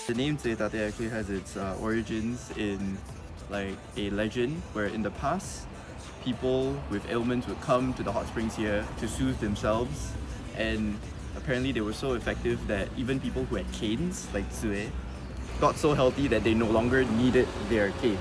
The name Tsuetate actually has its origins in like a legend where in the past, people with ailments would come to the hot springs here to soothe themselves, and apparently they were so effective that even people who had canes, like Tsue, got so healthy that they no longer needed their canes.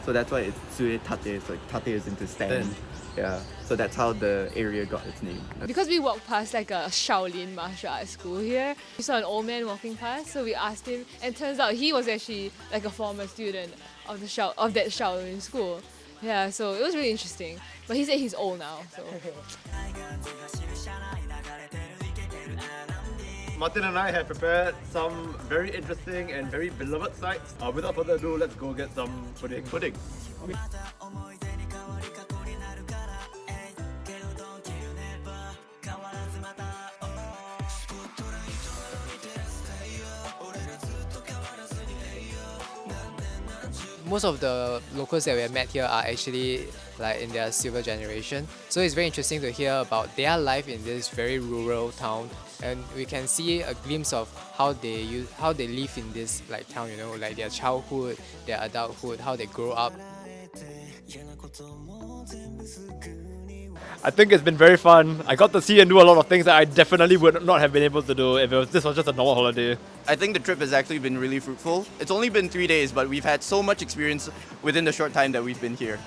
So that's why it's Tsuetate, so like tate is into stand. Yeah, so that's how the area got its name. Because we walked past like a Shaolin martial arts school here, we saw an old man walking past, so we asked him, and turns out he was actually like a former student of that Shaolin school. Yeah, so it was really interesting. But he said he's old now, so. Martin and I have prepared some very interesting and very beloved sites. Without further ado, let's go get some pudding. Most of the locals that we have met here are actually like in their silver generation. So it's very interesting to hear about their life in this very rural town, and we can see a glimpse of how they live in this like town, you know, like their childhood, their adulthood, how they grow up. I think it's been very fun. I got to see and do a lot of things that I definitely would not have been able to do if this was just a normal holiday. I think the trip has actually been really fruitful. It's only been 3 days, but we've had so much experience within the short time that we've been here.